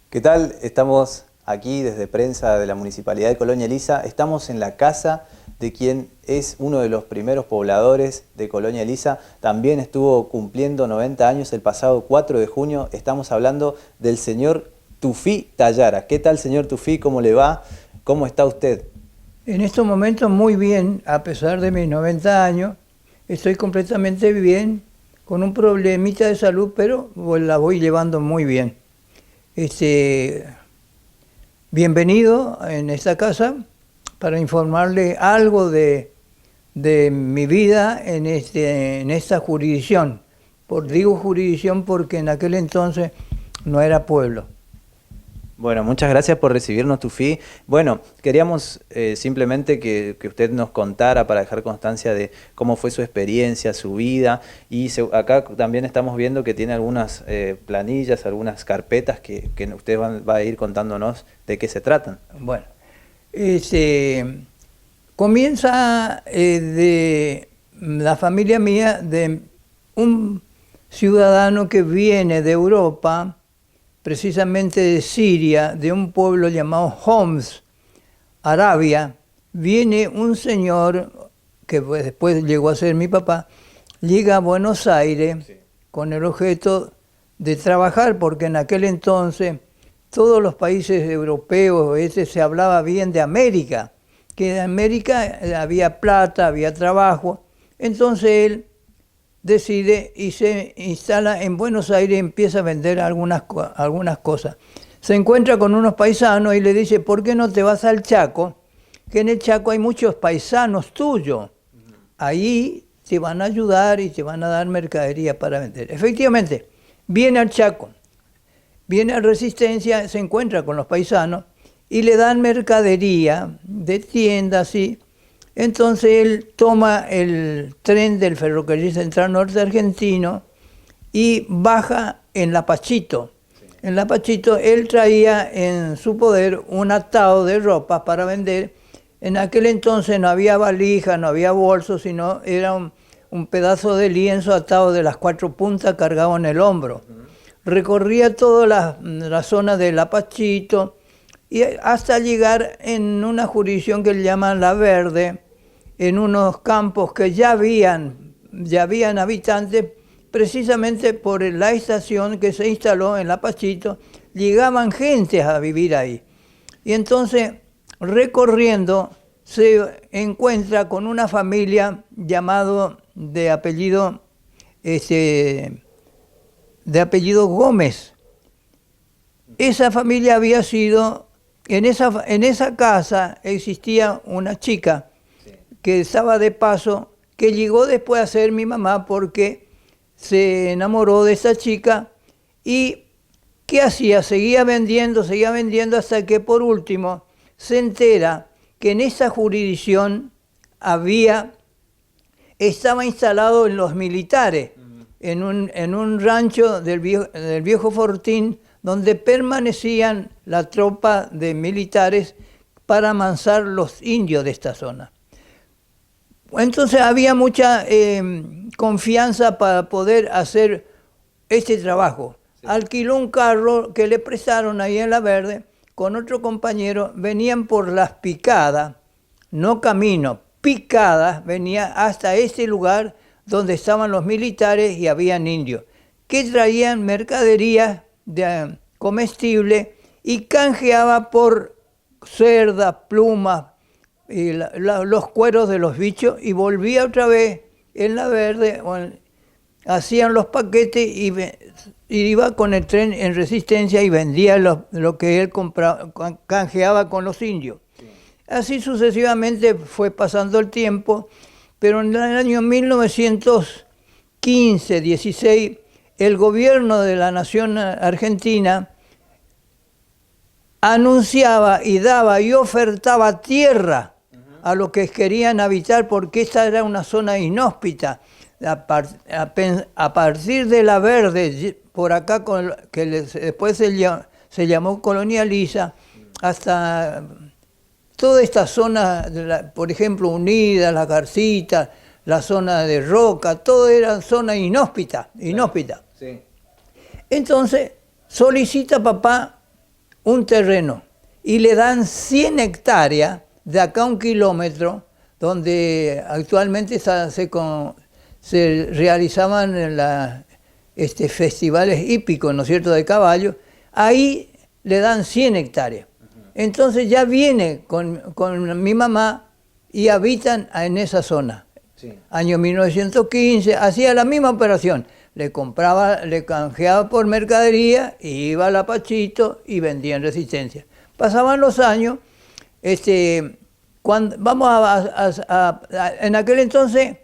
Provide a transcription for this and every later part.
¿Qué tal? Estamos aquí desde prensa de la Municipalidad de Colonia Elisa. Estamos en la casa de quien es uno de los primeros pobladores de Colonia Elisa. También estuvo cumpliendo 90 años el pasado 4 de junio. Estamos hablando del señor Tufí Tallara. ¿Qué tal, señor Tufí? ¿Cómo le va? ¿Cómo está usted? En estos momentos muy bien, a pesar de mis 90 años, estoy completamente bien, con un problemita de salud, pero la voy llevando muy bien. Bienvenido en esta casa para informarle algo de mi vida en esta jurisdicción. Digo jurisdicción porque en aquel entonces no era pueblo. Bueno, muchas gracias por recibirnos, Tufí. Bueno, queríamos simplemente que usted nos contara para dejar constancia de cómo fue su experiencia, su vida. Y acá también estamos viendo que tiene algunas planillas, algunas carpetas que usted va a ir contándonos de qué se tratan. Bueno, comienza de la familia mía, de un ciudadano que viene de Europa, precisamente de Siria, de un pueblo llamado Homs, Arabia. Viene un señor, que después llegó a ser mi papá, llega a Buenos Aires con el objeto de trabajar, porque en aquel entonces todos los países europeos se hablaba bien de América, que en América había plata, había trabajo. Entonces él decide y se instala en Buenos Aires y empieza a vender algunas cosas. Se encuentra con unos paisanos y le dice, ¿por qué no te vas al Chaco? Que en el Chaco hay muchos paisanos tuyos. Ahí te van a ayudar y te van a dar mercadería para vender. Efectivamente, viene al Chaco, viene a Resistencia, se encuentra con los paisanos y le dan mercadería de tiendas y entonces él toma el tren del Ferrocarril Central Norte Argentino y baja en Lapachito. En Lapachito él traía en su poder un atado de ropas para vender. En aquel entonces no había valija, no había bolso, sino era un pedazo de lienzo atado de las 4 puntas cargado en el hombro. Recorría toda la zona de Lapachito y hasta llegar en una jurisdicción que le llaman La Verde, en unos campos que ya habían habitantes, precisamente por la estación que se instaló en Lapachito, llegaban gentes a vivir ahí. Y entonces, recorriendo, se encuentra con una familia llamado de apellido Gómez. Esa familia había sido, en esa casa existía una chica que estaba de paso, que llegó después a ser mi mamá porque se enamoró de esa chica y ¿qué hacía? Seguía vendiendo hasta que por último se entera que en esa jurisdicción estaba instalado en los militares, en un rancho del viejo Fortín, donde permanecían la tropa de militares para amansar los indios de esta zona. Entonces había mucha confianza para poder hacer este trabajo. Sí. Alquiló un carro que le prestaron ahí en La Verde, con otro compañero, venían por las picadas, no camino, picadas, venía hasta ese lugar donde estaban los militares y habían indios, que traían mercaderías comestible y canjeaba por cerdas, plumas, y los cueros de los bichos, y volvía otra vez en La Verde, hacían los paquetes y iba con el tren en Resistencia y vendía lo que él canjeaba con los indios. Sí. Así sucesivamente fue pasando el tiempo, pero en el año 1915-16 el gobierno de la nación argentina anunciaba y daba y ofertaba tierra a los que querían habitar, porque esta era una zona inhóspita. A partir de La Verde, por acá, que después se llamó Colonia Elisa, hasta toda esta zona, por ejemplo, Unida, La Garcita, la zona de Roca, todo era zona inhóspita. Sí. Entonces solicita papá un terreno y le dan 100 hectáreas de acá a 1 kilómetro, donde actualmente se realizaban festivales hípicos, ¿no es cierto?, de caballos. Ahí le dan 100 hectáreas. Entonces ya viene con mi mamá y habitan en esa zona. Sí. Año 1915, hacía la misma operación. Le canjeaba por mercadería, iba a la Pachito y vendía en Resistencia. Pasaban los años, en aquel entonces,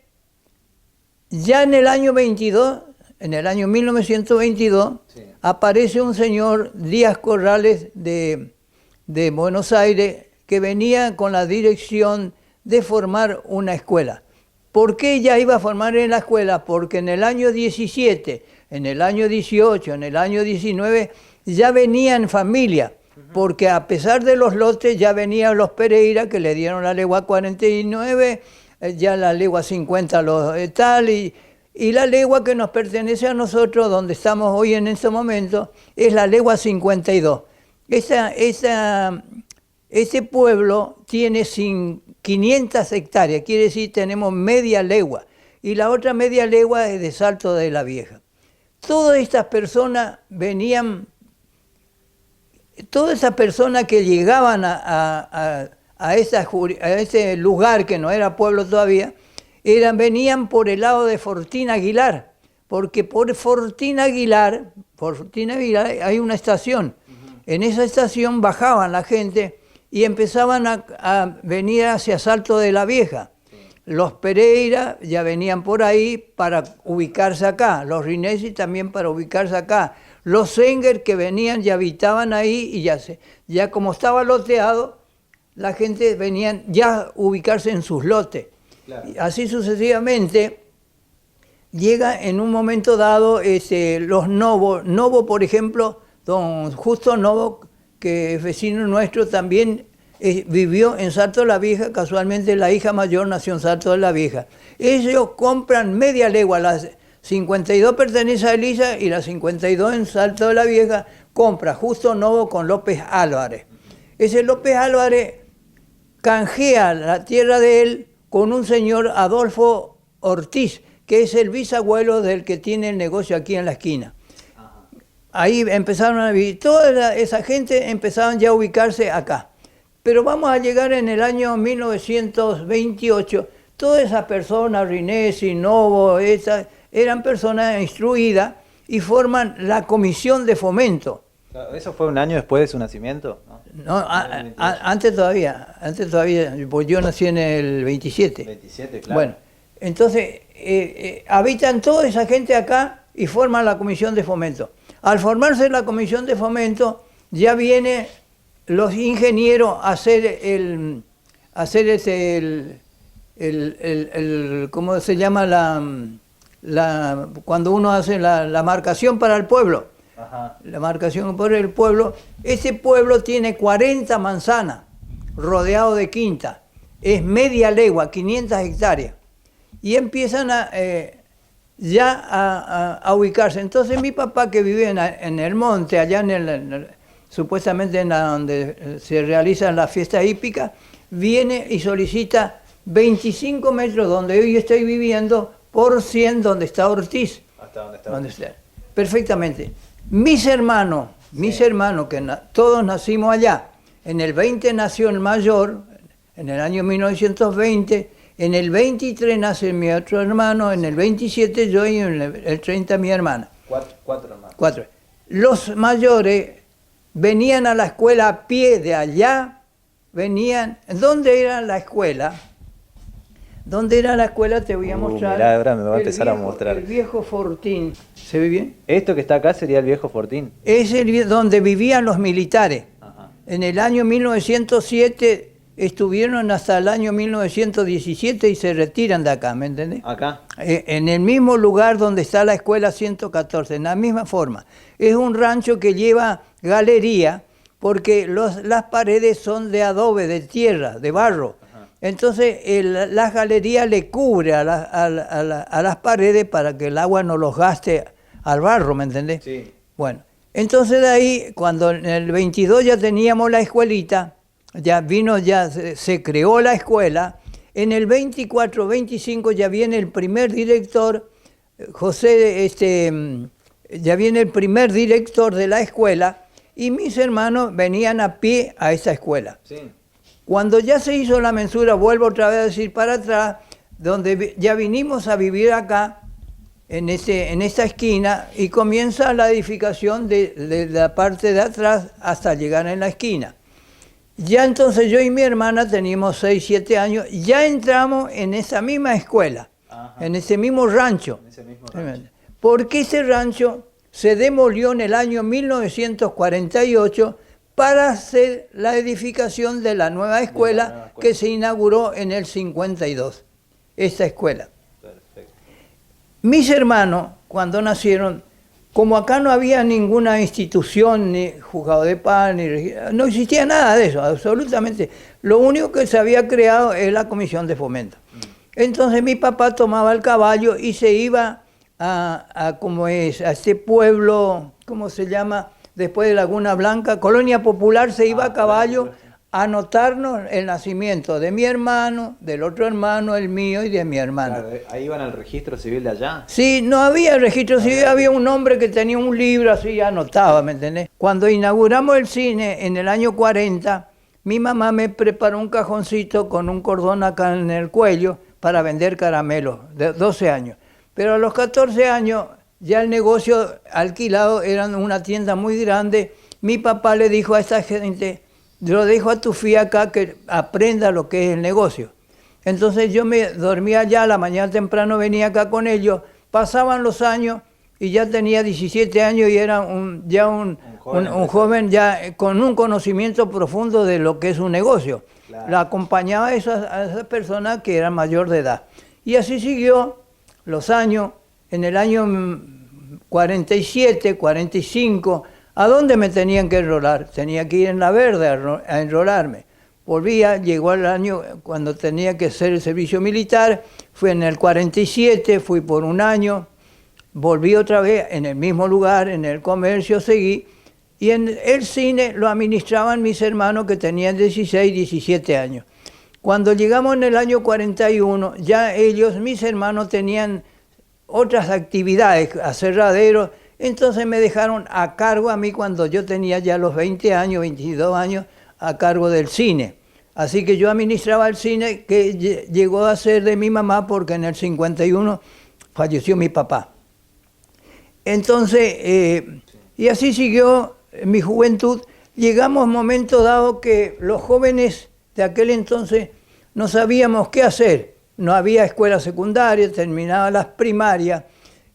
ya en el año 22, en el año 1922, sí, aparece un señor, Díaz Corrales, de Buenos Aires, que venía con la dirección de formar una escuela. ¿Por qué ella iba a formar en la escuela? Porque en el año 17, en el año 18, en el año 19, ya venían familia, porque a pesar de los lotes ya venían los Pereira, que le dieron la legua 49, ya la legua 50 tal, y la legua que nos pertenece a nosotros, donde estamos hoy en este momento, es la legua 52. Ese pueblo tiene 500 hectáreas, quiere decir tenemos media legua, y la otra media legua es de Salto de la Vieja. Todas estas personas que llegaban a ese lugar que no era pueblo todavía, venían por el lado de Fortín Aguilar, porque por Fortín Aguilar hay una estación. En esa estación bajaban la gente y empezaban a venir hacia Salto de la Vieja. Los Pereira ya venían por ahí para ubicarse acá, los Rinesi también para ubicarse acá. Los Senger que venían ya habitaban ahí y ya como estaba loteado, la gente venían ya a ubicarse en sus lotes. Claro. Así sucesivamente, llega en un momento dado los Novo, por ejemplo, don Justo Novo, que es vecino nuestro, también vivió en Salto de la Vieja, casualmente la hija mayor nació en Salto de la Vieja. Ellos compran media legua, las 52 pertenece a Elisa y las 52 en Salto de la Vieja compra Justo Novo con López Álvarez. Ese López Álvarez canjea la tierra de él con un señor Adolfo Ortiz, que es el bisabuelo del que tiene el negocio aquí en la esquina. Ahí empezaron a vivir, toda esa gente empezaban ya a ubicarse acá. Pero vamos a llegar en el año 1928, todas esas personas, Rinesi, Novo, eran personas instruidas y forman la comisión de fomento. ¿Eso fue un año después de su nacimiento? No, antes todavía, porque yo nací en el 27. 27, claro. Bueno, entonces habitan toda esa gente acá y forman la comisión de fomento. Al formarse la comisión de fomento, ya vienen los ingenieros a hacer ¿cómo se llama? Cuando uno hace la marcación para el pueblo. Ajá. La marcación por el pueblo. Ese pueblo tiene 40 manzanas, rodeado de quinta. Es media legua, 500 hectáreas. Y empiezan a ubicarse. Entonces mi papá, que vive en el monte, allá supuestamente en donde se realizan las fiestas hípicas, viene y solicita 25 metros donde hoy estoy viviendo por 100 donde está Ortiz. ¿Hasta dónde está? Perfectamente. Mis hermanos, que todos nacimos allá. En el 20 nació el mayor, en el año 1920. En el 23 nace mi otro hermano, en el 27 yo y en el 30 mi hermana. Cuatro hermanos. 4. Los mayores venían a la escuela a pie de allá, ¿Dónde era la escuela? ¿Dónde era la escuela? Te voy a mostrar. Mirá, ahora me va a empezar a mostrar. El viejo Fortín. ¿Se ve bien? Esto que está acá sería el viejo Fortín. Es donde vivían los militares. Ajá. En el año 1907 estuvieron hasta el año 1917 y se retiran de acá, ¿me entendés? Acá. En el mismo lugar donde está la escuela 114, en la misma forma. Es un rancho que lleva galería porque las paredes son de adobe, de tierra, de barro. Ajá. Entonces las galerías le cubre a las paredes para que el agua no los gaste al barro, ¿me entendés? Sí. Bueno, Entonces de ahí, cuando en el 22 ya teníamos la escuelita, se creó la escuela, en el 24, 25 ya viene el primer director, ya viene el primer director de la escuela, y mis hermanos venían a pie a esa escuela. Sí. Cuando ya se hizo la mensura, vuelvo otra vez a decir para atrás, donde ya vinimos a vivir acá, en esta esquina, y comienza la edificación de la parte de atrás hasta llegar en la esquina. Ya entonces yo y mi hermana teníamos 6, 7 años, ya entramos en esa misma escuela, Ajá. en ese mismo rancho. En ese mismo rancho. Porque ese rancho se demolió en el año 1948 para hacer la edificación de la nueva escuela que se inauguró en el 52, esta escuela. Perfecto. Mis hermanos, cuando nacieron, como acá no había ninguna institución, ni juzgado de paz, no existía nada de eso, absolutamente. Lo único que se había creado es la comisión de fomento. Entonces mi papá tomaba el caballo y se iba a este pueblo, ¿cómo se llama? Después de Laguna Blanca, Colonia Popular, se iba a caballo a anotarnos el nacimiento de mi hermano, del otro hermano, el mío y de mi hermano. Claro, ahí iban al registro civil de allá. Sí, no había registro civil, había un hombre que tenía un libro así, anotaba, ¿me entendés? Cuando inauguramos el cine en el año 40, mi mamá me preparó un cajoncito con un cordón acá en el cuello para vender caramelos, de 12 años. Pero a los 14 años ya el negocio alquilado era una tienda muy grande. Mi papá le dijo a esta gente, yo dejo a tu fía acá que aprenda lo que es el negocio. Entonces yo me dormía allá, a la mañana temprano venía acá con ellos, pasaban los años y ya tenía 17 años y era un joven ya con un conocimiento profundo de lo que es un negocio. Claro. La acompañaba a esas personas que eran mayor de edad. Y así siguió los años. En el año 47, 45, ¿a dónde me tenían que enrolar? Tenía que ir en La Verde a enrolarme. Volvía, llegó el año cuando tenía que hacer el servicio militar, fui en el 47, fui por un año, volví otra vez en el mismo lugar, en el comercio seguí, y en el cine lo administraban mis hermanos que tenían 16, 17 años. Cuando llegamos en el año 41, ya ellos, mis hermanos, tenían otras actividades, aserraderos, entonces me dejaron a cargo a mí cuando yo tenía ya los 20 años, 22 años, a cargo del cine. Así que yo administraba el cine que llegó a ser de mi mamá porque en el 51 falleció mi papá. Entonces, y así siguió mi juventud. Llegamos a un momento dado que los jóvenes de aquel entonces no sabíamos qué hacer. No había escuela secundaria, terminaba las primarias.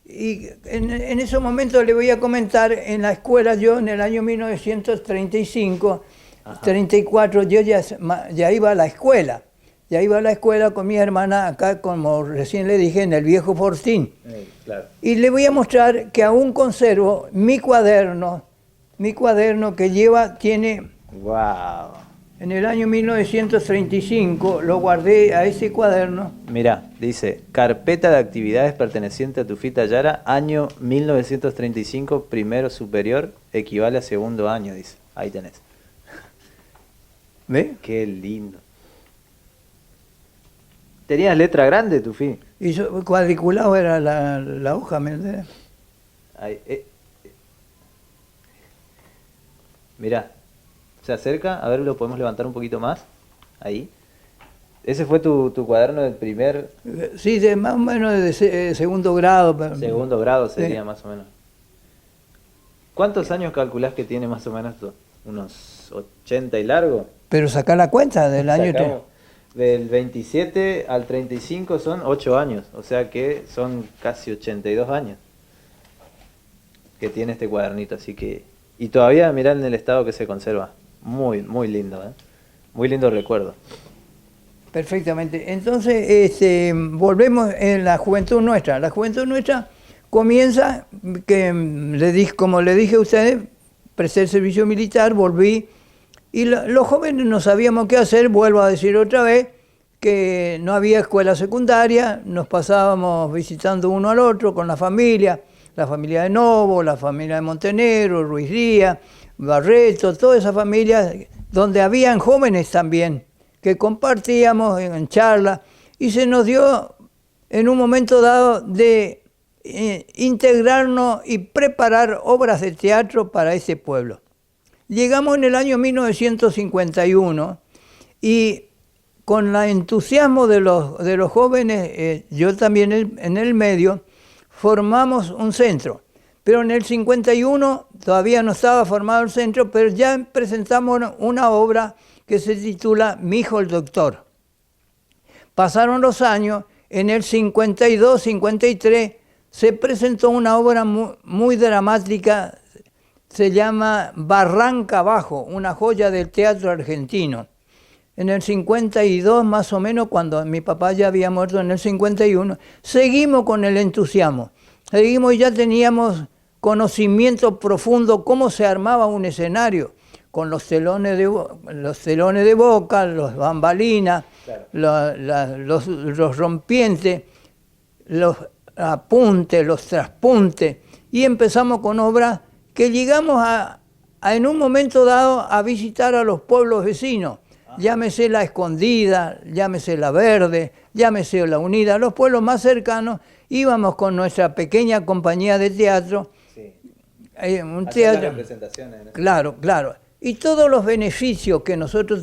Y en ese momento le voy a comentar, en la escuela yo en el año 1935, ajá, 34, yo ya iba a la escuela. Ya iba a la escuela con mi hermana acá, como recién le dije, en el viejo Fortín. Claro. Y le voy a mostrar que aún conservo mi cuaderno que tiene... ¡Wow! En el año 1935 lo guardé a ese cuaderno. Mirá, dice, carpeta de actividades perteneciente a Tufita Yara, año 1935, primero superior, equivale a segundo año, dice. Ahí tenés. ¿Ves? Qué lindo. ¿Tenías letra grande, Tufi? Y cuadriculado era la hoja, ¿me entiendes? Ahí, Mirá. Se acerca, a ver, lo podemos levantar un poquito más. Ahí. ¿Ese fue tu cuaderno del primer...? Sí, más o menos de segundo grado. Segundo grado sería, más o menos. ¿Cuántos años calculás que tiene más o menos tú? ¿Unos 80 y largo? Pero saca la cuenta del año... Del 27 al 35 son 8 años, o sea que son casi 82 años que tiene este cuadernito, así que... Y todavía mirá en el estado que se conserva. Muy, muy lindo, ¿eh? Muy lindo recuerdo. Perfectamente. Entonces, volvemos en la juventud nuestra. La juventud nuestra comienza, como le dije a ustedes, presté el servicio militar, volví, y los jóvenes no sabíamos qué hacer. Vuelvo a decir otra vez que no había escuela secundaria, nos pasábamos visitando uno al otro con la familia. la familia de Novo, la familia de Montenegro, Ruiz Díaz, Barreto, toda esa familia donde habían jóvenes también, que compartíamos en charlas, y se nos dio en un momento dado de integrarnos y preparar obras de teatro para ese pueblo. Llegamos en el año 1951 y con el entusiasmo de los jóvenes, yo también en el medio, formamos un centro. Pero en el 51 todavía no estaba formado el centro, pero ya presentamos una obra que se titula Mi hijo el doctor. Pasaron los años, en el 52, 53, se presentó una obra muy dramática, se llama Barranca Abajo, una joya del teatro argentino. En el 52 más o menos, cuando mi papá ya había muerto en el 51, seguimos con el entusiasmo. Seguimos y ya teníamos conocimiento profundo cómo se armaba un escenario, con los telones de boca, los bambalinas, claro, los rompientes, los apuntes, los traspuntes, y empezamos con obras que llegamos en un momento dado a visitar a los pueblos vecinos, llámese La Escondida, llámese La Verde, llámese La Unida, los pueblos más cercanos, íbamos con nuestra pequeña compañía de teatro, sí. Un teatro, representaciones, ¿no? Claro, claro, y todos los beneficios que nosotros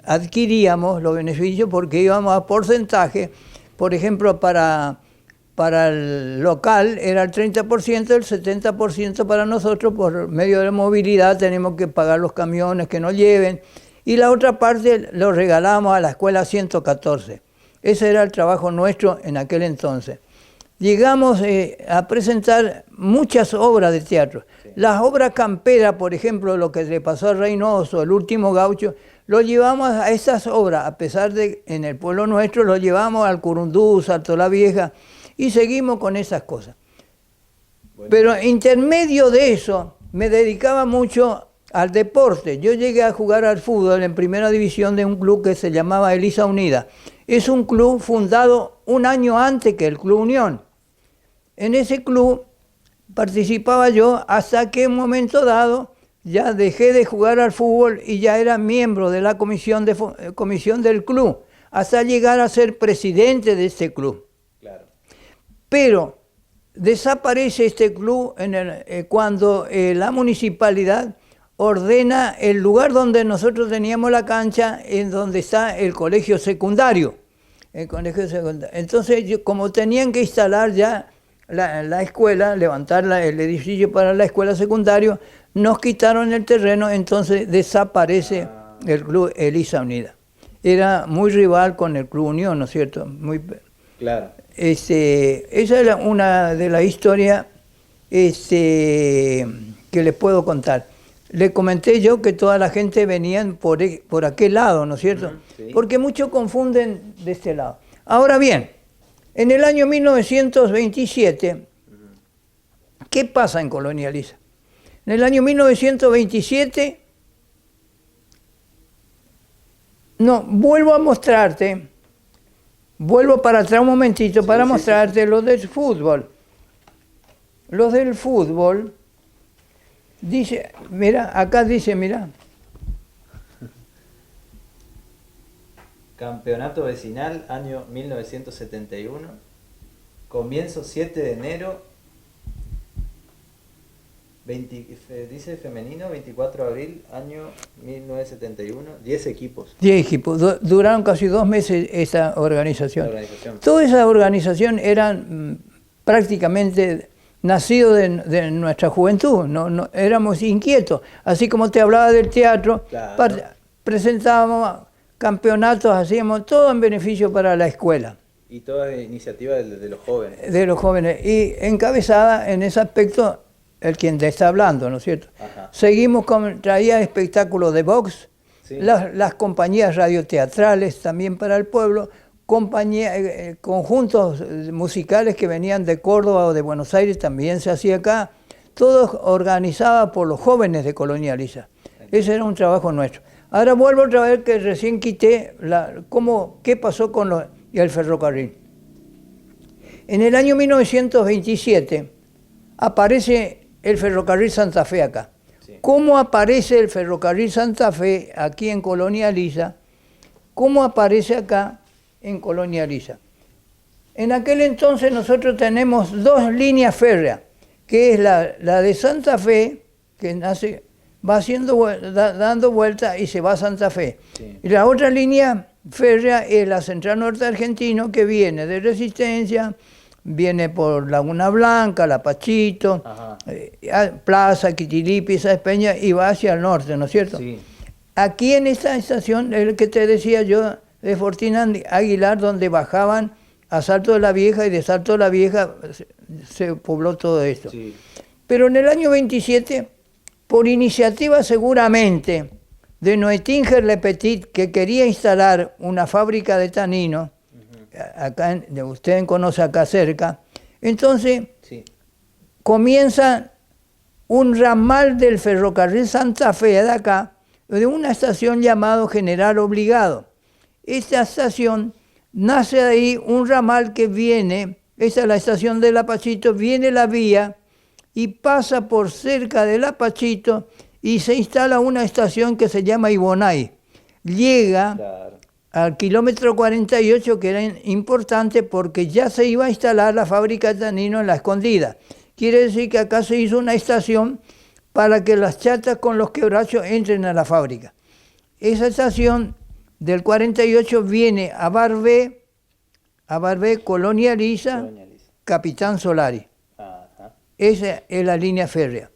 adquiríamos, los beneficios porque íbamos a porcentaje, por ejemplo, para el local era el 30%, el 70% para nosotros, por medio de la movilidad tenemos que pagar los camiones que nos lleven, y la otra parte lo regalamos a la escuela 114. Ese era el trabajo nuestro en aquel entonces. Llegamos a presentar muchas obras de teatro. Sí. Las obras camperas, por ejemplo, lo que le pasó a Reynoso, El último gaucho, lo llevamos a esas obras, a pesar de en el pueblo nuestro, lo llevamos al Curundú, Salto la Vieja, y seguimos con esas cosas. Bueno. Pero intermedio de eso, me dedicaba mucho al deporte. Yo llegué a jugar al fútbol en primera división de un club que se llamaba Elisa Unida. Es un club fundado un año antes que el Club Unión. En ese club participaba yo hasta que en un momento dado ya dejé de jugar al fútbol y ya era miembro de la comisión del club, hasta llegar a ser presidente de este club. Claro. Pero desaparece este club cuando la municipalidad ordena el lugar donde nosotros teníamos la cancha, en donde está el colegio secundario. Entonces, como tenían que instalar ya la escuela, levantar el edificio para la escuela secundaria, nos quitaron el terreno, entonces desaparece el club Elisa Unida. Era muy rival con el Club Unión, ¿no es cierto? Muy, claro. Esa es una de las historias que les puedo contar. Le comenté yo que toda la gente venía por aquel lado, ¿no es cierto? Sí. Porque muchos confunden de este lado. Ahora bien, en el año 1927, ¿qué pasa en Colonia Elisa? En el año 1927, vuelvo a mostrarte, vuelvo para atrás un momentito para mostrarte los del fútbol. Los del fútbol... Dice, mira, acá dice, mira. Campeonato vecinal, año 1971. Comienzo 7 de enero. Dice femenino, 24 de abril, año 1971. 10 equipos. 10 equipos. Duraron casi 2 meses esa organización. Toda esa organización eran prácticamente... nacido de nuestra juventud, no, éramos inquietos. Así como te hablaba del teatro, claro, presentábamos campeonatos, hacíamos todo en beneficio para la escuela. Y toda iniciativa de los jóvenes. De los jóvenes. Y encabezada en ese aspecto el quien te está hablando, ¿no es cierto? Ajá. Seguimos traía espectáculos de box, sí, las compañías radioteatrales también para el pueblo, conjuntos musicales que venían de Córdoba o de Buenos Aires, también se hacía acá, todo organizado por los jóvenes de Colonia Elisa. Ese era un trabajo nuestro. Ahora vuelvo otra vez que recién quité qué pasó con el ferrocarril. En el año 1927 aparece el ferrocarril Santa Fe acá. Sí. ¿Cómo aparece el ferrocarril Santa Fe aquí en Colonia Lisa? ¿Cómo aparece acá en Colonia Lisa? En aquel entonces nosotros tenemos dos líneas férreas, que es la de Santa Fe, que va dando vuelta y se va a Santa Fe. Sí. Y la otra línea férrea es la Central Norte Argentino, que viene de Resistencia, viene por Laguna Blanca, La Pachito, Plaza, Quitilipi, Sáenz Peña, y va hacia el norte, ¿no es cierto? Sí. Aquí en esta estación, el que te decía yo, de Fortín Aguilar, donde bajaban a Salto de la Vieja, y de Salto de la Vieja se pobló todo esto. Sí. Pero en el año 27, por iniciativa seguramente de Noetinger Le Petit, que quería instalar una fábrica de tanino, acá usted conoce acá cerca, entonces Sí. comienza un ramal del ferrocarril Santa Fe de acá, de una estación llamado General Obligado. Esta estación nace de ahí un ramal que viene, esa es la estación de La Pachito, viene la vía y pasa por cerca de La Pachito y se instala una estación que se llama Ibonay. Llega Claro. al kilómetro 48, que era importante porque ya se iba a instalar la fábrica de tanino en La Escondida. Quiere decir que acá se hizo una estación para que las chatas con los quebrachos entren a la fábrica. Esa estación del 48 viene a Barbé, Colonia Lisa, Capitán Solari. Ajá. Esa es la línea férrea.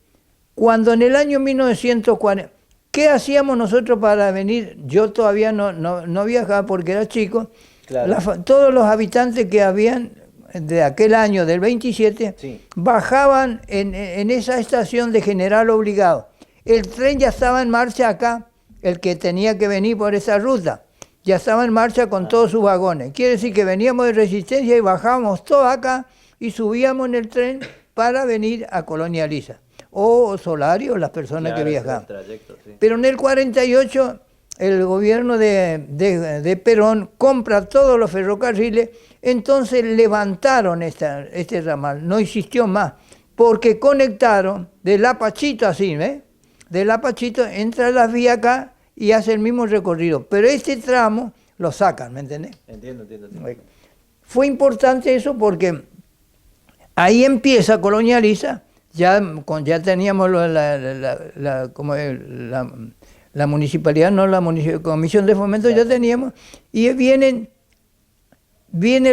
Cuando en el año 1940, ¿qué hacíamos nosotros para venir? Yo todavía no viajaba porque era chico. Claro. Todos los habitantes que habían de aquel año, del 27, Sí. bajaban en esa estación de General Obligado. El tren ya estaba en marcha acá, el que tenía que venir por esa ruta. Ya estaba en marcha con todos sus vagones. Quiere decir que veníamos de Resistencia y bajábamos todo acá y subíamos en el tren para venir a Colonia Lisa. O Solari o las personas que viajaban. Trayecto, sí. Pero en el 48 el gobierno de Perón compra todos los ferrocarriles, entonces levantaron este ramal, no existió más, porque conectaron de La Pachito así, ¿ves? De La Pachito entra la vía acá y hace el mismo recorrido, pero este tramo lo sacan, ¿me entendés? Entiendo. Fue importante eso porque ahí empieza Colonia Lisa, ya teníamos la municipalidad, no la comisión de fomento, ya teníamos, y viene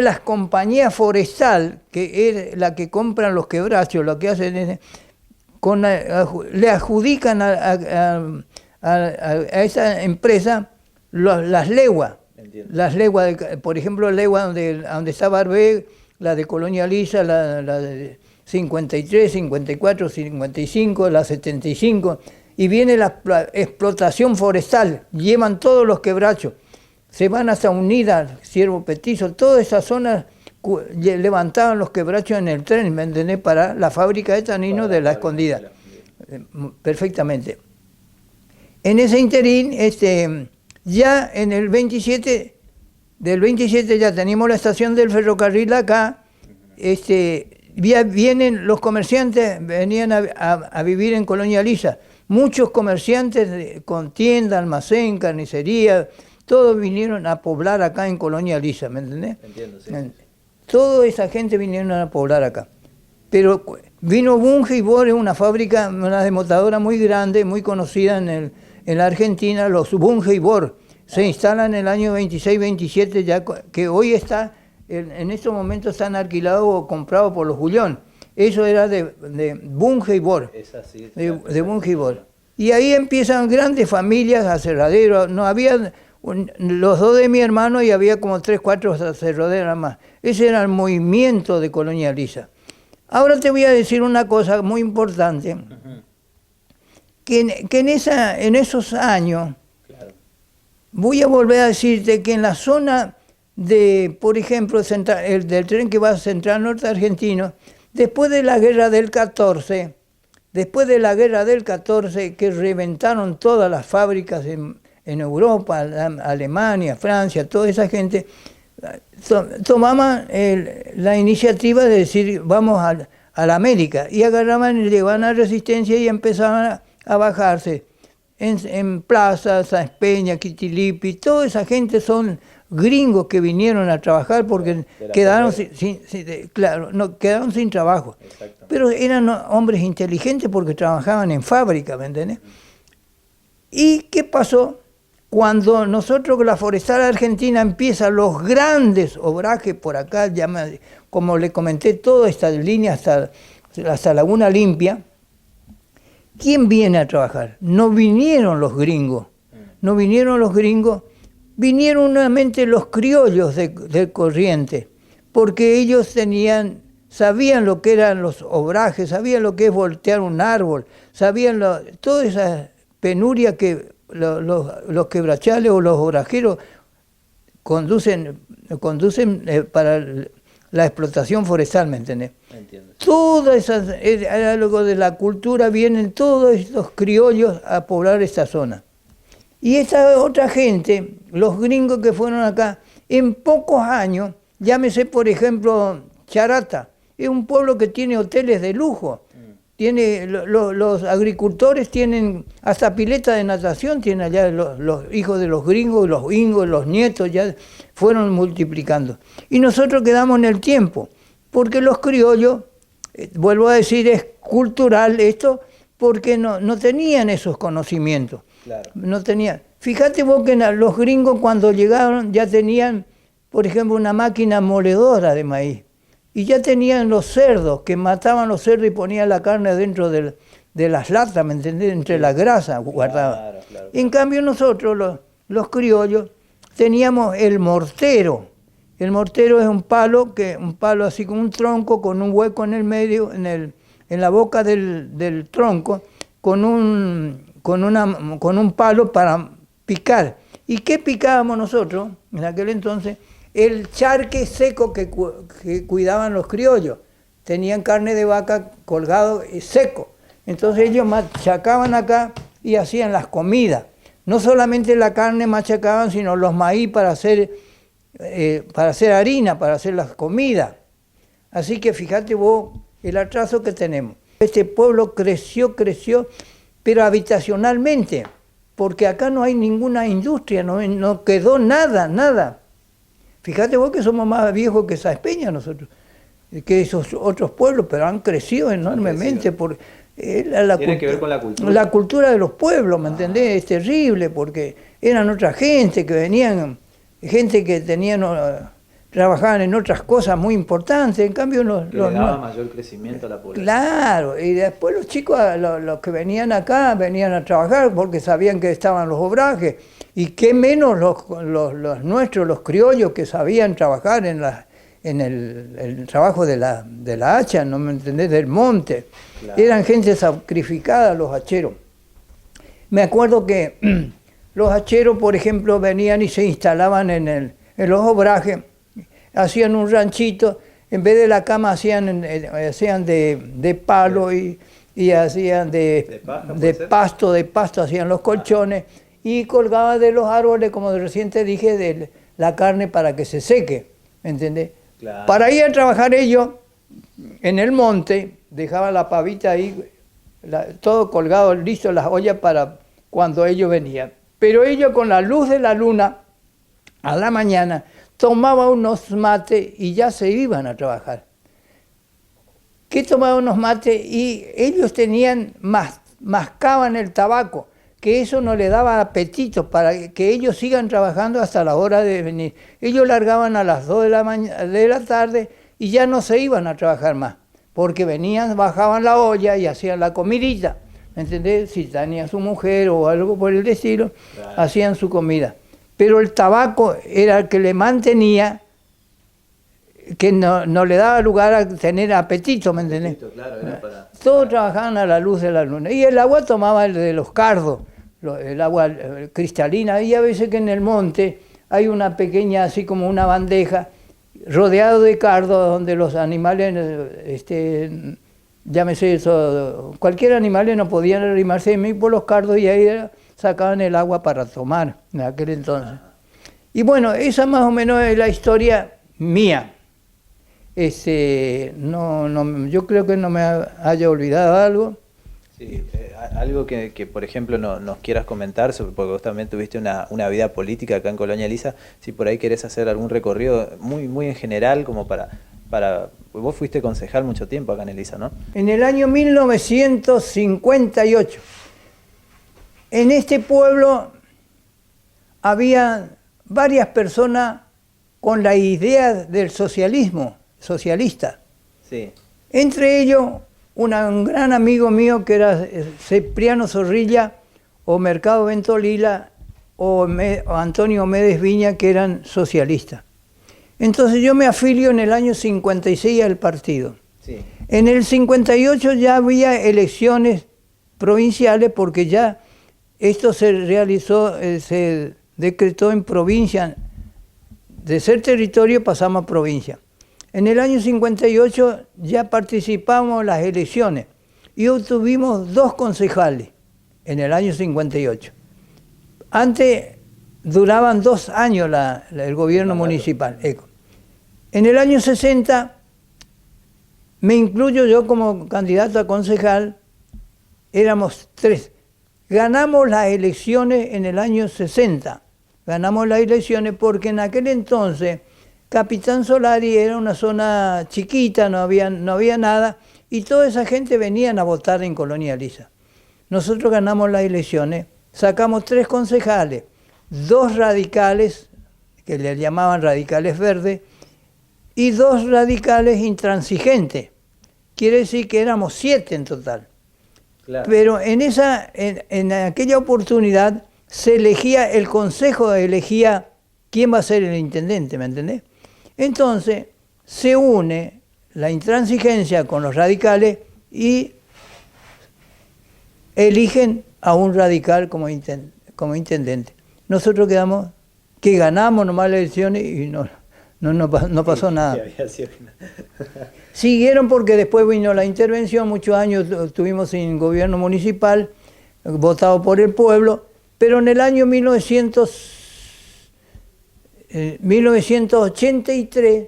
las compañías forestal, que es la que compran los quebrachos, lo que hacen es, le adjudican a esa empresa las leguas. Entiendo. Las leguas, por ejemplo, la legua donde está Barbé, la de Colonia Lisa, la de 53, 54, 55, la 75, y viene la explotación forestal, llevan todos los quebrachos, se van hasta Unida, Ciervo Petizo, toda esa zona levantaban los quebrachos en el tren, ¿me entendés? Para la fábrica de tanino de La Escondida. Perfectamente. En ese interín, ya en el 27, del 27 ya teníamos la estación del ferrocarril acá, vienen los comerciantes, venían a vivir en Colonia Lisa. Muchos comerciantes con tienda, almacén, carnicería, todos vinieron a poblar acá en Colonia Lisa, ¿me entendés? Entiendo, sí. Toda esa gente vinieron a poblar acá. Pero vino Bunge y Bor, una fábrica, una desmotadora muy grande, muy conocida en la Argentina, los Bunge y Bor. Se instalan en el año 26-27, ya que hoy está, en estos momentos están alquilados o comprados por los Julión. Eso era de Bunge y Bor, Es así. de Bunge y Bor. Y ahí empiezan grandes familias, aserraderos. No había los dos de mi hermano y había como 3, 4 aserraderas más. Ese era el movimiento de Colonia Lisa. Ahora te voy a decir una cosa muy importante, que en esos años, Claro. voy a volver a decirte que en la zona de, por ejemplo, del tren que va a Central Norte Argentino, después de la guerra del 14, que reventaron todas las fábricas en Europa, Alemania, Francia, toda esa gente, tomaban la iniciativa de decir, vamos a la América, y agarraban y llevaban a Resistencia y empezaban a bajarse en Plaza, Sáenz Peña, Quitilipi. Toda esa gente son gringos que vinieron a trabajar porque quedaron quedaron sin trabajo. Pero eran hombres inteligentes porque trabajaban en fábrica, ¿me entiendes? ¿Y qué pasó? Cuando nosotros, la Forestal Argentina, empieza los grandes obrajes por acá, como le comenté, toda esta línea hasta Laguna Limpia, ¿quién viene a trabajar? No vinieron los gringos, vinieron nuevamente los criollos de Corrientes, porque ellos sabían lo que eran los obrajes, sabían lo que es voltear un árbol, sabían toda esa penuria que los quebrachales o los obrajeros conducen para la explotación forestal, ¿me entendés? Entiendo. Todo era algo de la cultura, vienen todos estos criollos a poblar esta zona. Y esta otra gente, los gringos que fueron acá, en pocos años, llámese por ejemplo Charata, es un pueblo que tiene hoteles de lujo. Los agricultores tienen hasta pileta de natación, tienen allá los hijos de los gringos, los ingos, los nietos, ya fueron multiplicando. Y nosotros quedamos en el tiempo, porque los criollos, vuelvo a decir, es cultural esto, porque no tenían esos conocimientos. Claro. No tenían. Fíjate vos que los gringos cuando llegaron ya tenían, por ejemplo, una máquina moledora de maíz. Y ya tenían los cerdos, que mataban los cerdos y ponían la carne dentro de las latas, ¿me entendés? Entre la grasa guardaban. Claro. En cambio nosotros, los criollos, teníamos el mortero. El mortero es un palo así como un tronco, con un hueco en el medio, en la boca del tronco, con un palo para picar. ¿Y qué picábamos nosotros en aquel entonces? El charque seco que cuidaban los criollos. Tenían carne de vaca colgado y seco. Entonces ellos machacaban acá y hacían las comidas. No solamente la carne machacaban, sino los maíz para hacer harina, para hacer las comidas. Así que fíjate vos el atraso que tenemos. Este pueblo creció, pero habitacionalmente, porque acá no hay ninguna industria, no quedó nada. Fíjate vos que somos más viejos que Sáenz Peña nosotros, que esos otros pueblos, pero han crecido enormemente. Tiene que ver con la cultura. La cultura de los pueblos, ¿me entendés? Es terrible, porque eran otra gente que venían, gente que trabajaban en otras cosas muy importantes, en cambio le daba mayor crecimiento a la población. Claro, y después los chicos, los que venían acá, venían a trabajar porque sabían que estaban los obrajes. Y qué menos los nuestros, los criollos, que sabían trabajar en el trabajo de la hacha, ¿no me entendés? Del monte. Claro. Eran gente sacrificada, los hacheros. Me acuerdo que los hacheros, por ejemplo, venían y se instalaban en los obrajes, hacían un ranchito, en vez de la cama hacían de palo y hacían de pasto hacían los colchones. Y colgaba de los árboles, como recién te dije, de la carne para que se seque, ¿me entendés? Claro. Para ir a trabajar ellos en el monte, dejaba la pavita ahí, todo colgado, listo, las ollas para cuando ellos venían. Pero ellos con la luz de la luna, a la mañana, tomaban unos mates y ya se iban a trabajar. ¿Qué tomaban unos mates? Y ellos mascaban el tabaco, que eso no le daba apetito para que ellos sigan trabajando hasta la hora de venir. Ellos largaban a las 2 de la tarde y ya no se iban a trabajar más, porque venían, bajaban la olla y hacían la comidita, ¿me entendés? Si tenía su mujer o algo por el estilo, claro, hacían su comida. Pero el tabaco era el que le mantenía, que no le daba lugar a tener apetito, ¿me entendés? Claro, todos trabajaban a la luz de la luna. Y el agua tomaba el de los cardos, el agua cristalina. Y a veces que en el monte hay una pequeña, así como una bandeja, rodeado de cardos, donde los animales, llámese eso, cualquier animal no podían arrimarse de mí por los cardos, y ahí sacaban el agua para tomar en aquel entonces. Y bueno, esa más o menos es la historia mía. Yo creo que no me haya olvidado algo. Sí, algo que, por ejemplo, nos quieras comentar, porque vos también tuviste una vida política acá en Colonia Elisa, si por ahí querés hacer algún recorrido muy en general, como vos fuiste concejal mucho tiempo acá en Elisa, ¿no? En el año 1958, en este pueblo había varias personas con la idea del socialismo, socialista. Sí. Entre ellos, un gran amigo mío que era Cipriano Zorrilla, o Mercado Ventolila, o Antonio Médez Viña, que eran socialistas. Entonces yo me afilio en el año 56 al partido. Sí. En el 58 ya había elecciones provinciales porque ya esto se realizó, se decretó en provincia. De ser territorio pasamos a provincia. En el año 58 ya participamos en las elecciones y obtuvimos 2 concejales en el año 58. Antes duraban 2 años el gobierno municipal. En el año 60 me incluyo yo como candidato a concejal, éramos 3. Ganamos las elecciones en el año 60. Ganamos las elecciones porque en aquel entonces Capitán Solari era una zona chiquita, no había nada, y toda esa gente venían a votar en Colonia Elisa. Nosotros ganamos las elecciones, sacamos 3 concejales, 2 radicales, que le llamaban radicales verdes, y 2 radicales intransigentes. Quiere decir que éramos 7 en total. Claro. Pero en aquella oportunidad se elegía, el consejo elegía quién va a ser el intendente, ¿me entendés? Entonces se une la intransigencia con los radicales y eligen a un radical como intendente. Nosotros ganamos nomás las elecciones y no pasó nada. Siguieron porque después vino la intervención, muchos años estuvimos sin gobierno municipal, votado por el pueblo, pero en el año 1983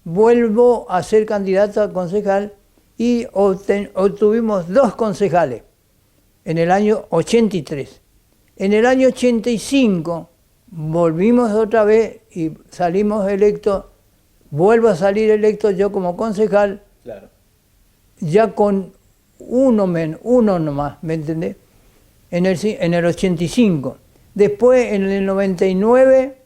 vuelvo a ser candidato a concejal y obtuvimos 2 concejales en el año 83. En el año 85 volvimos otra vez y salimos electos, vuelvo a salir electo yo como concejal, claro, ya con uno nomás, ¿me entendés? En el 85. Después, en el 99,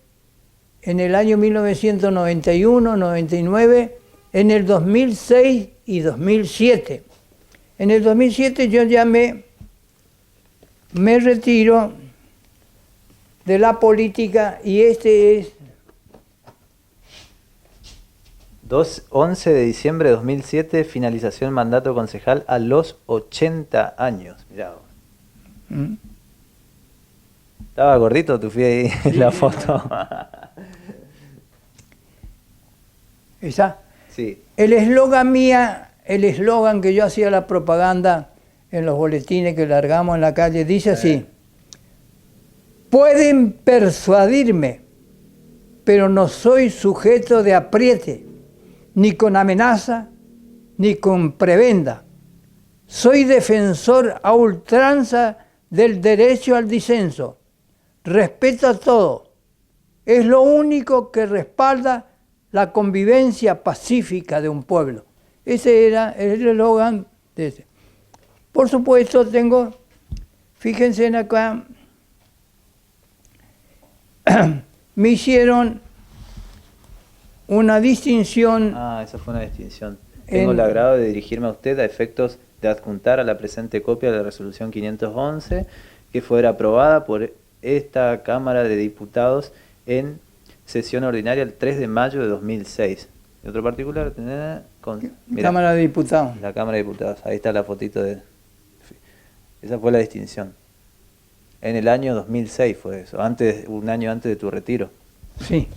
en el año 1991, 99, en el 2006 y 2007. En el 2007 yo ya me retiro de la política y este es... 11 de diciembre de 2007, finalización mandato concejal a los 80 años. Mirá vos. Estaba gordito, tú fui ahí en la foto. ¿Esa? Sí. El eslogan que yo hacía la propaganda en los boletines que largamos en la calle, dice así: pueden persuadirme, pero no soy sujeto de apriete, ni con amenaza, ni con prebenda. Soy defensor a ultranza del derecho al disenso. Respeto a todo. Es lo único que respalda la convivencia pacífica de un pueblo. Ese era el eslogan de ese. Por supuesto, fíjense en acá, me hicieron una distinción. Esa fue una distinción. Tengo el agrado de dirigirme a usted a efectos de adjuntar a la presente copia de la resolución 511 que fuera aprobada por esta Cámara de Diputados en sesión ordinaria el 3 de mayo de 2006. Y otro particular, mirá, Cámara de Diputados. La Cámara de Diputados, ahí está la fotito de... Esa fue la distinción. En el año 2006 fue eso, un año antes de tu retiro. Sí,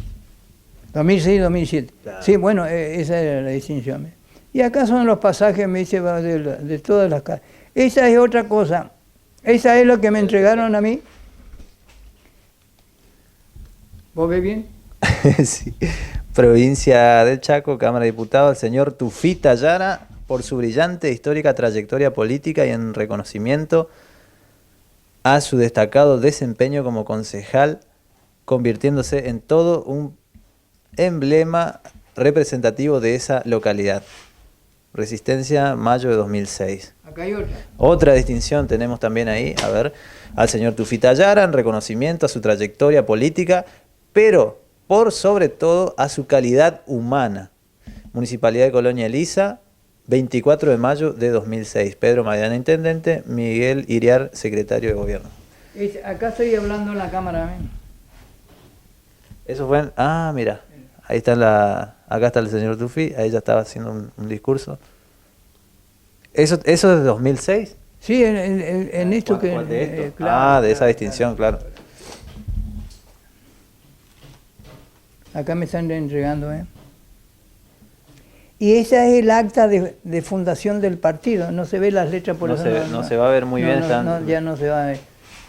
2006-2007. Claro. Sí, bueno, esa era la distinción. Y acá son los pasajes, me dice, de todas las casas. Esa es otra cosa. Esa es lo que me entregaron a mí. ¿Vos ves bien? Sí. provincia del Chaco, Cámara de Diputados, el señor Tufita Yara, por su brillante e histórica trayectoria política y en reconocimiento a su destacado desempeño como concejal, convirtiéndose en todo un emblema representativo de esa localidad. Resistencia, mayo de 2006. Acá hay otra. Otra distinción tenemos también ahí, a ver, al señor Tufita Yara en reconocimiento a su trayectoria política, pero por sobre todo a su calidad humana. Municipalidad de Colonia Elisa, 24 de mayo de 2006. Pedro Maidana, intendente, Miguel Iriar, secretario de gobierno. Acá estoy hablando en la cámara. Eso fue mira, ahí está acá está el señor Tufi, ahí ya estaba haciendo un discurso. ¿Eso es de 2006? Sí, en esto que... ¿Cuál de esto? Claro, de esa distinción, claro. Acá me están entregando, Y esa es el acta de fundación del partido. No se ve las letras por No eso. no se va a ver muy bien. Ya no se va a ver.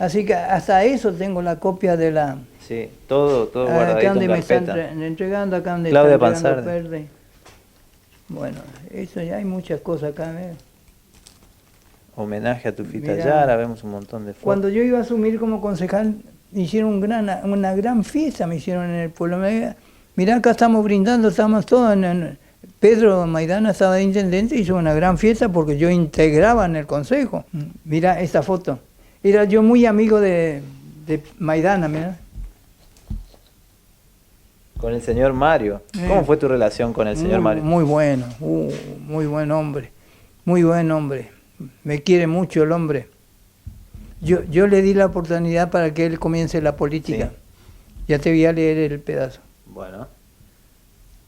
Así que hasta eso tengo la copia de la... Sí, todo guardadito acá donde en me carpeta. están entregando, acá donde Claudia están entregando Pansardi. Verde. Bueno, eso ya hay muchas cosas acá. Homenaje a Tufita Mirá. Yara, vemos un montón de fotos. Cuando yo iba a asumir como concejal, hicieron una gran fiesta, me hicieron en el pueblo. Mirá, acá estamos brindando, estamos todos Pedro Maidana estaba de intendente, hizo una gran fiesta porque yo integraba en el consejo. Mirá esta foto. Era yo muy amigo de Maidana, mirá. Con el señor Mario. ¿Cómo fue tu relación con el señor Mario? Muy bueno, muy buen hombre, muy buen hombre. Me quiere mucho el hombre. Yo le di la oportunidad para que él comience la política. Sí. Ya te voy a leer el pedazo. Bueno,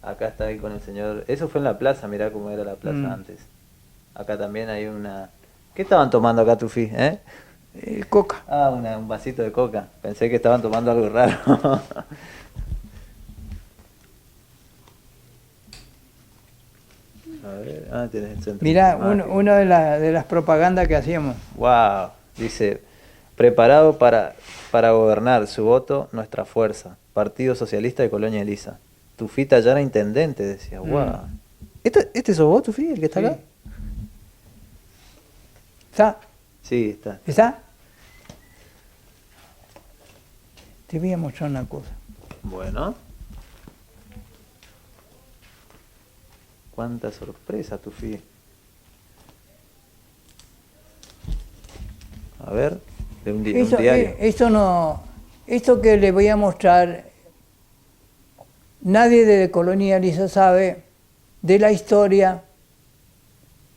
acá está ahí con el señor. Eso fue en la plaza, mirá cómo era la plaza antes. Acá también hay una... ¿Qué estaban tomando acá, Tufi? Coca. Un vasito de coca. Pensé que estaban tomando algo raro. A ver, tenés el centro. Mirá, una de las propagandas que hacíamos. Wow, dice, preparado para gobernar, su voto, nuestra fuerza. Partido Socialista de Colonia Elisa. Tufita Yara, intendente, decía, wow. ¿Este sos vos, Tufi, el que está Sí. acá? ¿Está? Sí, está. ¿Está? Te voy a mostrar una cosa. Bueno. Cuánta sorpresa, Tufi. A ver, de un diario. Esto que le voy a mostrar, nadie de Colonia Elisa sabe de la historia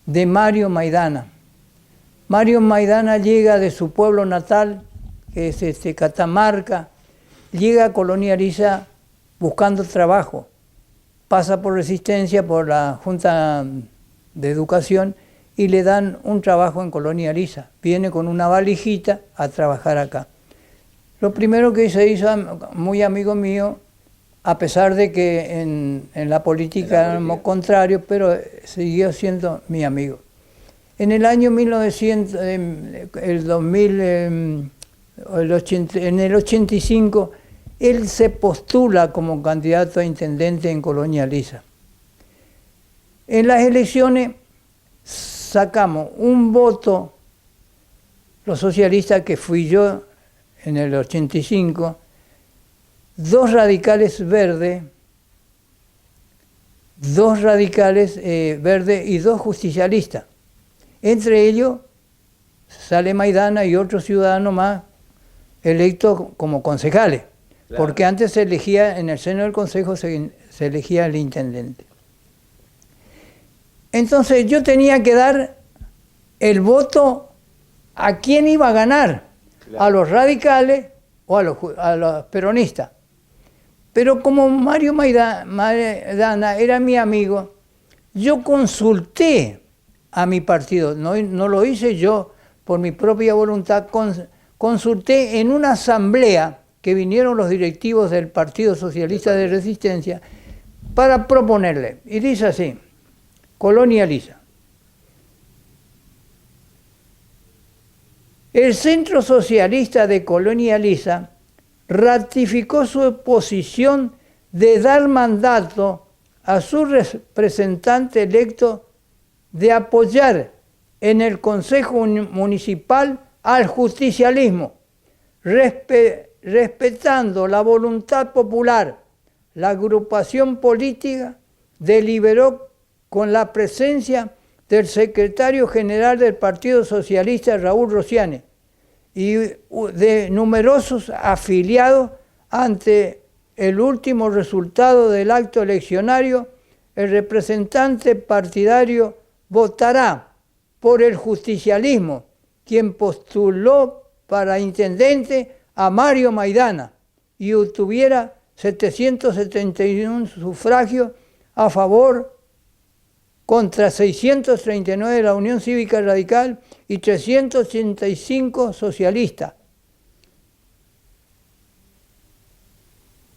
de Mario Maidana. Mario Maidana llega de su pueblo natal, que es Catamarca, llega a Colonia Elisa buscando trabajo. Pasa por Resistencia, por la Junta de Educación, y le dan un trabajo en Colonia Elisa. Viene con una valijita a trabajar acá. Lo primero que se hizo, muy amigo mío, a pesar de que en la política éramos contrarios, pero siguió siendo mi amigo. En el año 1900, en el 85, él se postula como candidato a intendente en Colonia Elisa. En las elecciones sacamos un voto, los socialistas, que fui yo en el 85, 2 radicales verdes, 2 radicales verdes y 2 justicialistas. Entre ellos sale Maidana y otros ciudadanos más electos como concejales. Claro. Porque antes se elegía, en el seno del consejo se elegía el intendente. Entonces yo tenía que dar el voto a quién iba a ganar, claro, a los radicales o a los peronistas. Pero como Mario Maidana era mi amigo, yo consulté a mi partido, no lo hice yo por mi propia voluntad, consulté en una asamblea que vinieron los directivos del Partido Socialista de Resistencia para proponerle. Y dice así, Colonia Elisa. El Centro Socialista de Colonia Elisa ratificó su posición de dar mandato a su representante electo de apoyar en el Consejo Municipal al justicialismo, respetando la voluntad popular. La agrupación política deliberó con la presencia del secretario general del Partido Socialista, Raúl Rociani, y de numerosos afiliados. Ante el último resultado del acto eleccionario, el representante partidario votará por el justicialismo, quien postuló para intendente a Mario Maidana y obtuviera 771 sufragios a favor contra 639 de la Unión Cívica Radical y 385 socialistas.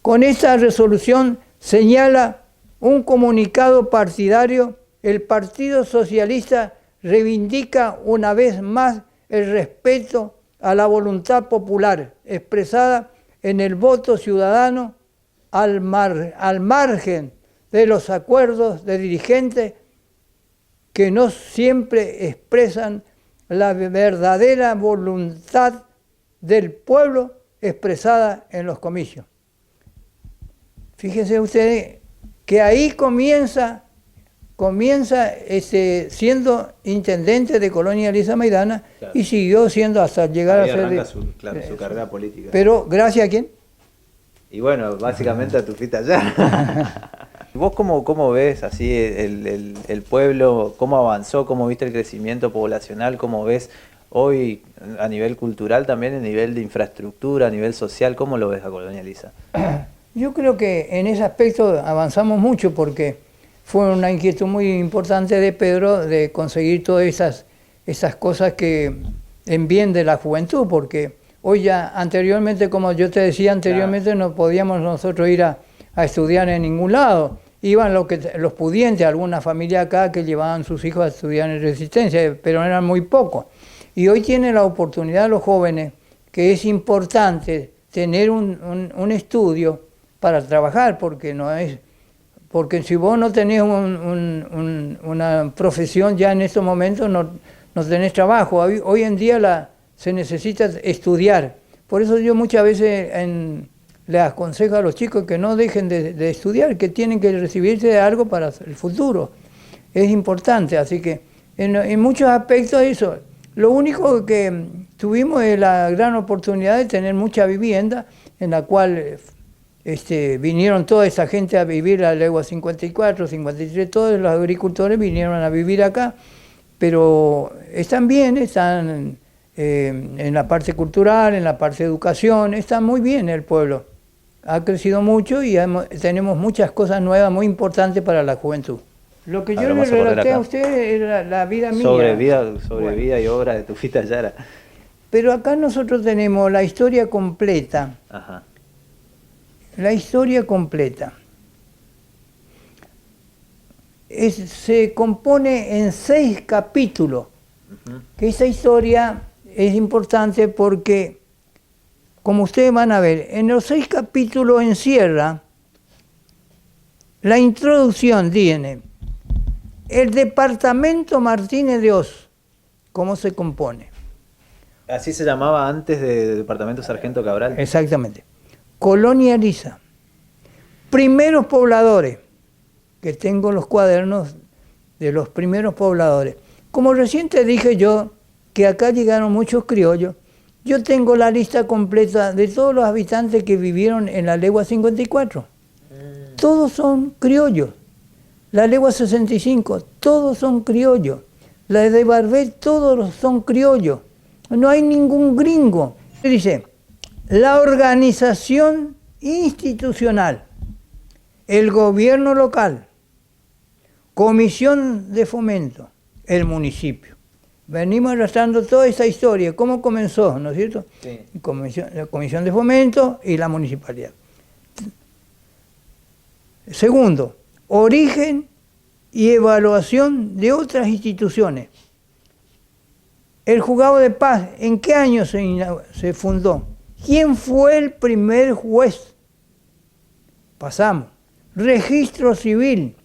Con esta resolución señala un comunicado partidario, el Partido Socialista reivindica una vez más el respeto a la voluntad popular expresada en el voto ciudadano al margen de los acuerdos de dirigentes que no siempre expresan la verdadera voluntad del pueblo expresada en los comicios. Fíjense ustedes que ahí comienza siendo intendente de Colonia Elisa Maidana, claro, y siguió siendo hasta llegar ahí a ser... arranca su carrera política. Pero, ¿gracias a quién? Y bueno, básicamente a Tufita Yara. ¿Vos cómo ves así el pueblo, cómo avanzó, cómo viste el crecimiento poblacional, cómo ves hoy a nivel cultural también, a nivel de infraestructura, a nivel social, cómo lo ves a Colonia Elisa? Yo creo que en ese aspecto avanzamos mucho porque fue una inquietud muy importante de Pedro de conseguir todas esas cosas que en bien de la juventud, porque hoy ya anteriormente, como yo te decía anteriormente, claro, no podíamos nosotros ir a estudiar en ningún lado. Iban los pudientes, alguna familia acá que llevaban sus hijos a estudiar en Resistencia, pero eran muy pocos. Y hoy tienen la oportunidad los jóvenes, que es importante tener un estudio para trabajar, porque si vos no tenés una profesión ya en estos momentos, no tenés trabajo. Hoy en día se necesita estudiar. Por eso yo muchas veces les aconsejo a los chicos que no dejen de estudiar, que tienen que recibirse de algo para el futuro. Es importante, así que en muchos aspectos eso. Lo único que tuvimos es la gran oportunidad de tener mucha vivienda, en la cual vinieron toda esa gente a vivir a la legua 54, 53, todos los agricultores vinieron a vivir acá, pero están bien, están en la parte cultural, en la parte de educación, está muy bien el pueblo. Ha crecido mucho y tenemos muchas cosas nuevas muy importantes para la juventud. Lo que yo le relaté a usted era la vida mía. Sobre vida y obra de Tufita Yara. Pero acá nosotros tenemos la historia completa. Ajá. La historia completa. Se compone en 6 capítulos. Que esa historia es importante porque, como ustedes van a ver, en los 6 capítulos encierra la introducción, tiene el departamento Martínez de Oz, cómo se compone. Así se llamaba antes de departamento Sargento Cabral. Exactamente. Colonia Elisa. Primeros pobladores, que tengo los cuadernos de los primeros pobladores. Como recién te dije yo, que acá llegaron muchos criollos, yo tengo la lista completa de todos los habitantes que vivieron en la legua 54. Todos son criollos. La legua 65, todos son criollos. La de Barbet, todos son criollos. No hay ningún gringo. Dice, la organización institucional, el gobierno local, comisión de fomento, el municipio. Venimos arrastrando toda esta historia. ¿Cómo comenzó? ¿No es cierto? Sí. La comisión de fomento y la municipalidad. Segundo, origen y evaluación de otras instituciones. El juzgado de paz, ¿en qué año se fundó? ¿Quién fue el primer juez? pasamos. Registro civil.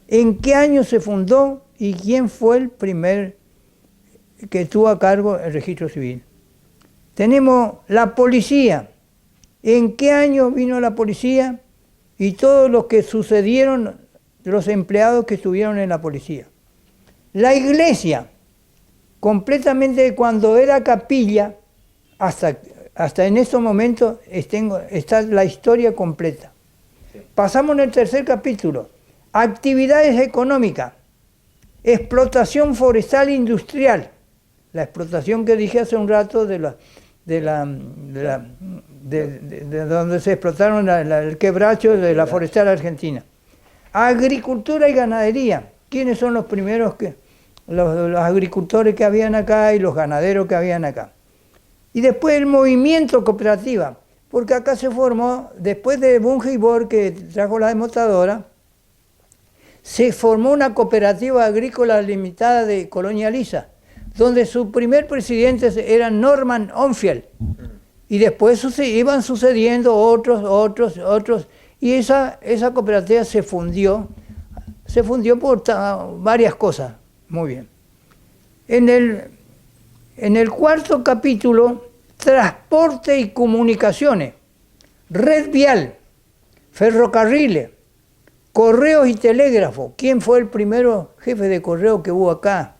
¿En qué año se fundó y quién fue el primer que tuvo a cargo el registro civil? Tenemos la policía. ¿En qué año vino la policía? Y todos los que sucedieron, los empleados que estuvieron en la policía. La iglesia, completamente cuando era capilla, hasta en estos momentos está la historia completa. Sí. Pasamos en el tercer capítulo. Actividades económicas. Explotación forestal industrial. La explotación que dije hace un rato de donde se explotaron el quebracho de la forestal argentina. Agricultura y ganadería. ¿Quiénes son los primeros los agricultores que habían acá y los ganaderos que habían acá? Y después el movimiento cooperativa, porque acá se formó, después de Bunge y Bor, que trajo la desmotadora, se formó una cooperativa agrícola limitada de Colonia Elisa, donde su primer presidente era Norman Onfield. Y después iban sucediendo otros, y esa cooperativa se fundió por varias cosas. Muy bien. En el cuarto capítulo, transporte y comunicaciones, red vial, ferrocarriles, correos y telégrafo. ¿Quién fue el primero jefe de correo que hubo acá?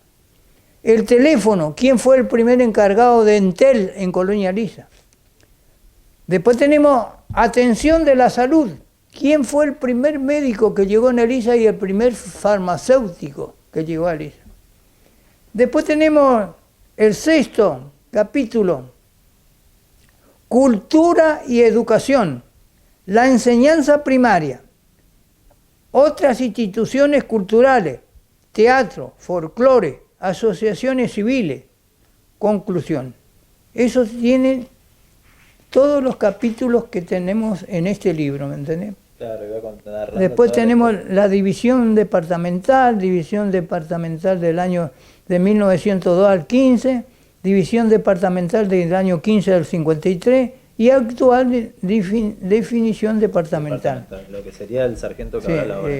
El teléfono. ¿Quién fue el primer encargado de Entel en Colonia Elisa? Después tenemos atención de la salud. ¿Quién fue el primer médico que llegó en Elisa y el primer farmacéutico que llegó a Elisa? Después tenemos el sexto capítulo, cultura y educación, la enseñanza primaria, otras instituciones culturales, teatro, folclore, asociaciones civiles. Conclusión. Esos tienen todos los capítulos que tenemos en este libro, ¿me entendés? Claro, iba a contar. Después tenemos la división departamental del año de 1902 al 15, división departamental del año 15 al 53 y actual definición departamental. Lo que sería el sargento Cabral, sí, ahora.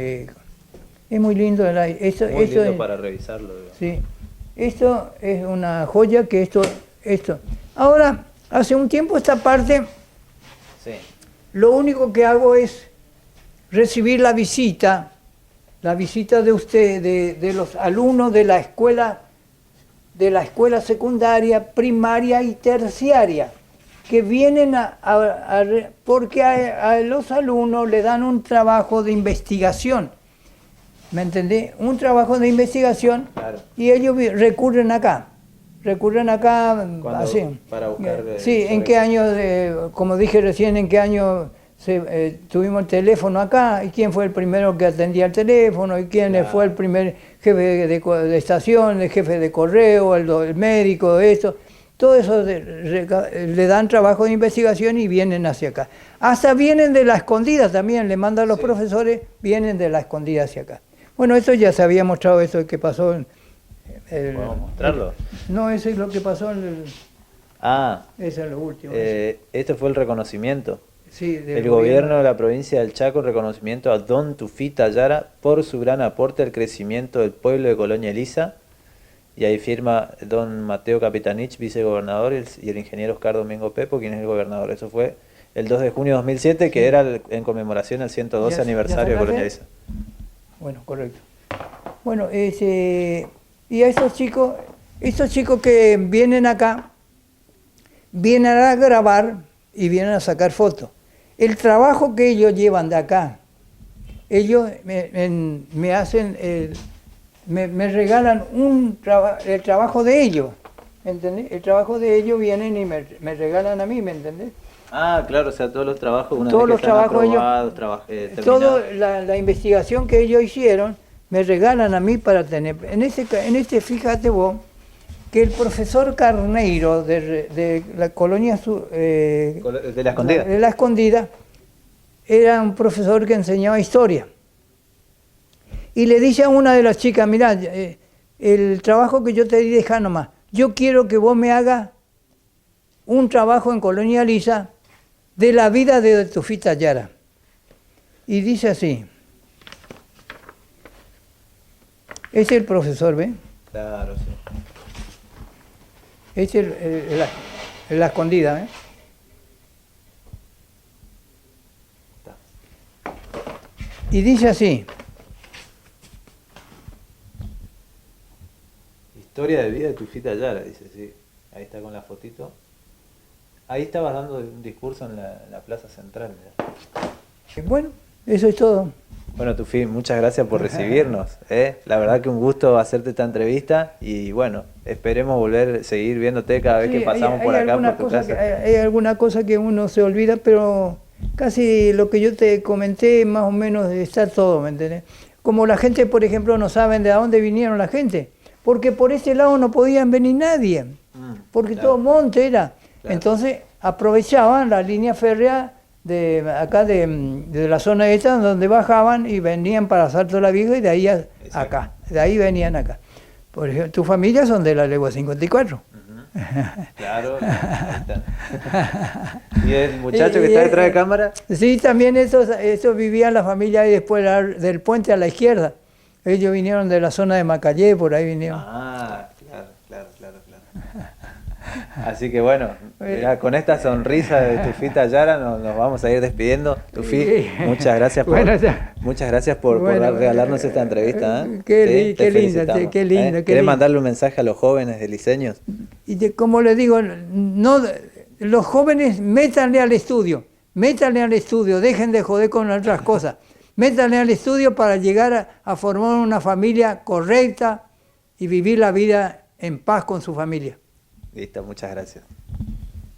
Es muy lindo. Muy lindo para revisarlo. Digamos. Sí, esto es una joya que esto. Ahora, hace un tiempo esta parte, sí, lo único que hago es recibir la visita de usted, de los alumnos de la escuela secundaria, primaria y terciaria, que vienen porque a los alumnos le dan un trabajo de investigación, ¿me entendés? Un trabajo de investigación, claro. Y ellos recurren acá así. Para buscar... sí, en qué año, como dije recién, en qué año... tuvimos el teléfono acá, y quién fue el primero que atendía el teléfono, y quién fue el primer jefe de estación, el jefe de correo, el médico, esto. Todo eso le dan trabajo de investigación y vienen hacia acá. Hasta vienen de la escondida también, le mandan los profesores, vienen de la escondida hacia acá. Bueno, esto ya se había mostrado, esto que pasó en... ¿Podemos mostrarlo? No, eso es lo que pasó en el... Eso es lo último. Esto fue el reconocimiento. Sí, el gobierno de la provincia del Chaco en reconocimiento a don Tufita Yara por su gran aporte al crecimiento del pueblo de Colonia Elisa, y ahí firma don Mateo Capitanich, vicegobernador, y el ingeniero Oscar Domingo Pepo, quien es el gobernador. Eso fue el 2 de junio de 2007, que era en conmemoración al 112 aniversario de Colonia Elisa. Bueno, correcto. Bueno, y a estos chicos que vienen acá, vienen a grabar y vienen a sacar fotos. El trabajo que ellos llevan de acá, ellos me hacen, me regalan el trabajo de ellos, ¿entendés? El trabajo de ellos vienen y me regalan a mí, ¿me entendés? Ah, claro, o sea, todos los trabajos, toda la investigación que ellos hicieron, me regalan a mí para tener. En este fíjate vos, que el profesor Carneiro de la colonia de la Escondida. De la Escondida era un profesor que enseñaba historia. Y le dice a una de las chicas, mirá, el trabajo que yo te di, deja nomás. Yo quiero que vos me hagas un trabajo en Colonia Elisa de la vida de Tufita Yara. Y dice así. Este es el profesor, ¿ve? Claro, sí. Este es la escondida, ¿ve? Y dice así. Historia de vida de Tufita Yara, dice, sí. Ahí está con la fotito. Ahí estabas dando un discurso en la Plaza Central, mirá. Bueno, eso es todo. Bueno, Tufi, muchas gracias por recibirnos. La verdad que un gusto hacerte esta entrevista y bueno, esperemos seguir viéndote cada vez que pasamos por acá por tu casa. Hay alguna cosa que uno se olvida, pero casi lo que yo te comenté más o menos está todo, ¿me entiendes? Como la gente, por ejemplo, no saben de dónde vinieron la gente, porque por este lado no podían venir nadie, porque claro. todo monte era. Claro. Entonces aprovechaban la línea férrea de acá de la zona esta donde bajaban y venían para Salto de la Vieja y de ahí acá, de ahí venían acá. Por ejemplo, tu familia son de la Legua 54. Claro, ahí está. ¿Y el muchacho que está detrás de cámara? Sí, también esos vivían la familia ahí después del puente a la izquierda. Ellos vinieron de la zona de Macayé, por ahí vinieron. Ah, claro. Así que bueno, mirá, con esta sonrisa de Tufita Yara nos vamos a ir despidiendo. Tufi, muchas gracias por regalarnos esta entrevista. Qué linda. ¿Querés mandarle un mensaje a los jóvenes de Liceños? Y como les digo, los jóvenes métanle al estudio, dejen de joder con otras cosas, métanle al estudio para llegar a formar una familia correcta y vivir la vida en paz con su familia. Listo, muchas gracias.